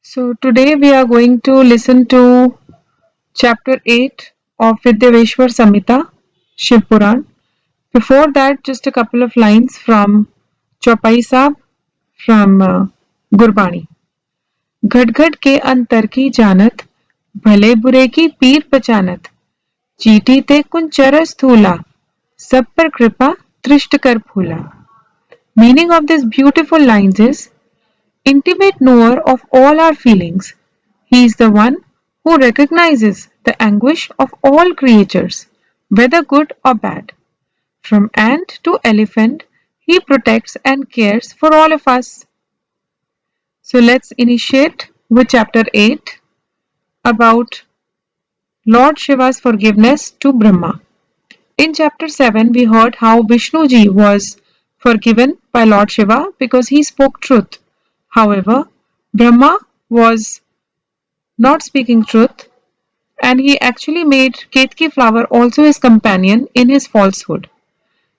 So today we are going to listen to chapter 8 of Vidyaweshwar Samhita, Shivpuran. Before that, just a couple of lines from Chaupai Saab from Gurbani. घट घट के अंतर की जानत भले बुरे की पीर पहचानत चीटी ते कुंचर स्थूला सब पर कृपा दृष्ट कर फूला. Meaning of these beautiful lines is intimate knower of all our feelings. He is the one who recognizes the anguish of all creatures, whether good or bad. From ant to elephant, he protects and cares for all of us. So let's initiate with chapter 8 about Lord Shiva's forgiveness to Brahma. In chapter 7, we heard how Vishnuji was forgiven by Lord Shiva because he spoke truth. However, Brahma was not speaking truth, and he actually made Ketki flower also his companion in his falsehood.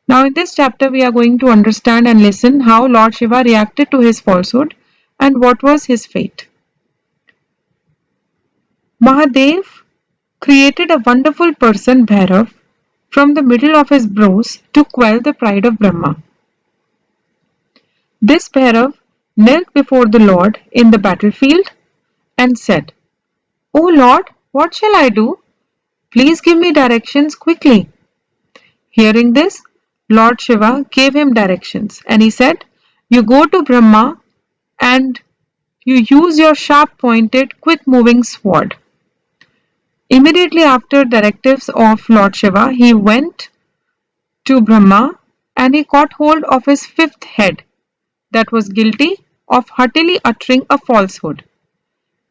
Now, in this chapter, we are going to understand and listen how Lord Shiva reacted to his falsehood and what was his fate. Mahadev created a wonderful person, Bhairav, from the middle of his brows to quell the pride of Brahma. This Bhairav knelt before the Lord in the battlefield and said, O Lord, what shall I do? Please give me directions quickly. Hearing this, Lord Shiva gave him directions and he said, You go to Brahma and you use your sharp pointed, quick moving sword. Immediately after directives of Lord Shiva, he went to Brahma and he caught hold of his fifth head that was guilty of haughtily uttering a falsehood.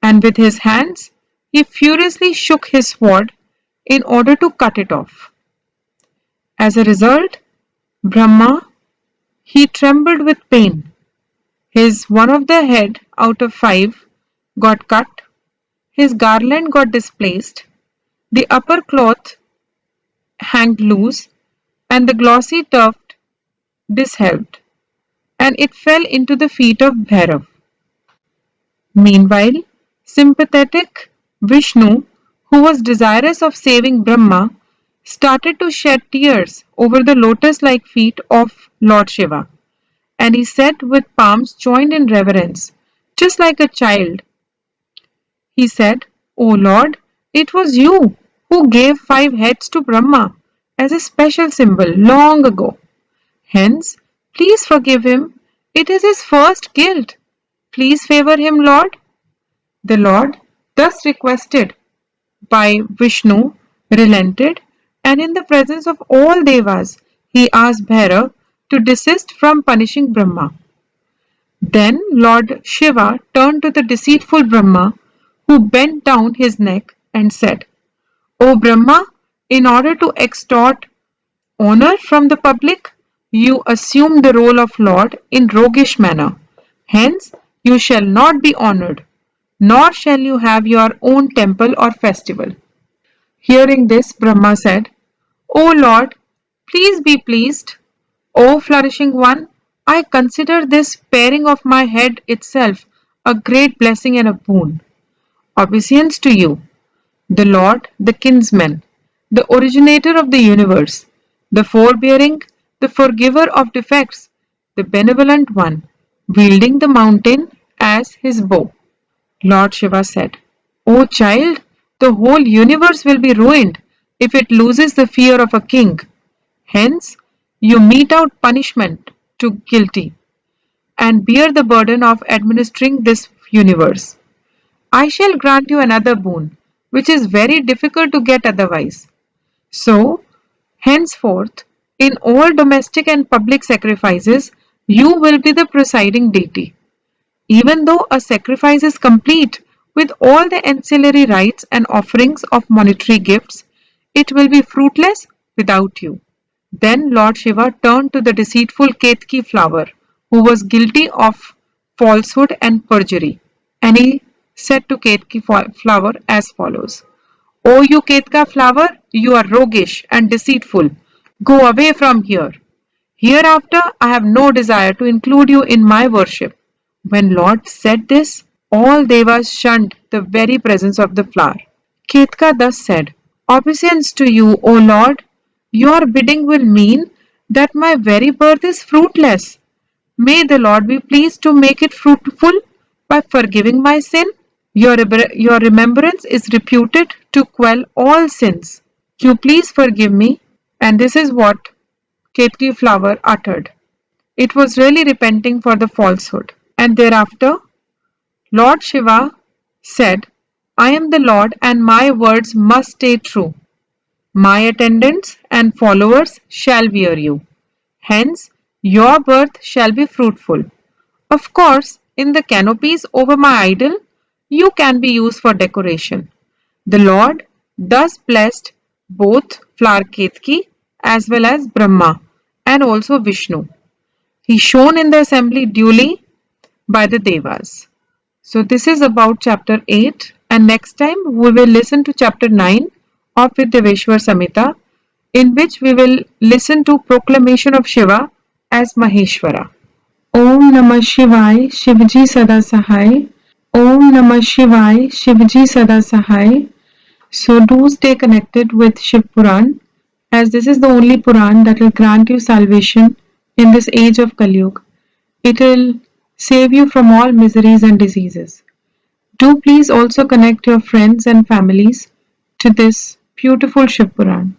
And with his hands, he furiously shook his sword in order to cut it off. As a result, Brahma, he trembled with pain. His one of the head out of 5 got cut, his garland got displaced, the upper cloth hanged loose, and the glossy tuft disheveled, and it fell into the feet of Bhairav. Meanwhile, sympathetic Vishnu, who was desirous of saving Brahma, started to shed tears over the lotus-like feet of Lord Shiva, and he said with palms joined in reverence, just like a child, he said, O Lord, it was you who gave 5 heads to Brahma as a special symbol long ago. Hence, please forgive him. It is his first guilt. Please favor him, Lord. The Lord, thus requested by Vishnu, relented, and in the presence of all Devas, he asked Bhairav to desist from punishing Brahma. Then Lord Shiva turned to the deceitful Brahma, who bent down his neck and said, O Brahma, in order to extort honor from the public, you assume the role of Lord in roguish manner. Hence, you shall not be honored, nor shall you have your own temple or festival. Hearing this, Brahma said, O Lord, please be pleased. O flourishing one, I consider this paring of my head itself a great blessing and a boon. Obeisance to you, the Lord, the kinsman, the originator of the universe, the forbearing, the forgiver of defects, the benevolent one, wielding the mountain as his bow. Lord Shiva said, O child, the whole universe will be ruined if it loses the fear of a king. Hence, you mete out punishment to guilty and bear the burden of administering this universe. I shall grant you another boon, which is very difficult to get otherwise. So, henceforth, in all domestic and public sacrifices, you will be the presiding deity. Even though a sacrifice is complete with all the ancillary rites and offerings of monetary gifts, it will be fruitless without you. Then Lord Shiva turned to the deceitful Ketki flower, who was guilty of falsehood and perjury, and he said to Ketki flower as follows, O you Ketka flower, you are roguish and deceitful. Go away from here. Hereafter I have no desire to include you in my worship. When Lord said this, All devas shunned the very presence of the flower. Ketka thus said, "Obeisance to you, O Lord! Your bidding will mean that my very birth is fruitless. May the Lord be pleased to make it fruitful by forgiving my sin. Your remembrance is reputed to quell all sins. You please forgive me." And this is what Ketki flower uttered. It was really repenting for the falsehood. And thereafter, Lord Shiva said, "I am the Lord and my words must stay true. My attendants and followers shall wear you. Hence, your birth shall be fruitful. Of course, in the canopies over my idol, you can be used for decoration." The Lord thus blessed both flower Ketki as well as Brahma and also Vishnu. He shone in the assembly duly by the Devas. So this is about chapter 8, and next time we will listen to chapter 9 of Vidyaweshwar Samhita, in which we will listen to proclamation of Shiva as Maheshwara. Om Namah Shivaya Shivji Sada Sahai. Om Namah Shivaya Shivji Sada Sahai. So do stay connected with Shivpuran, as this is the only Puran that will grant you salvation in this age of Kali Yuga. It will save you from all miseries and diseases. Do please also connect your friends and families to this beautiful Shivpuran.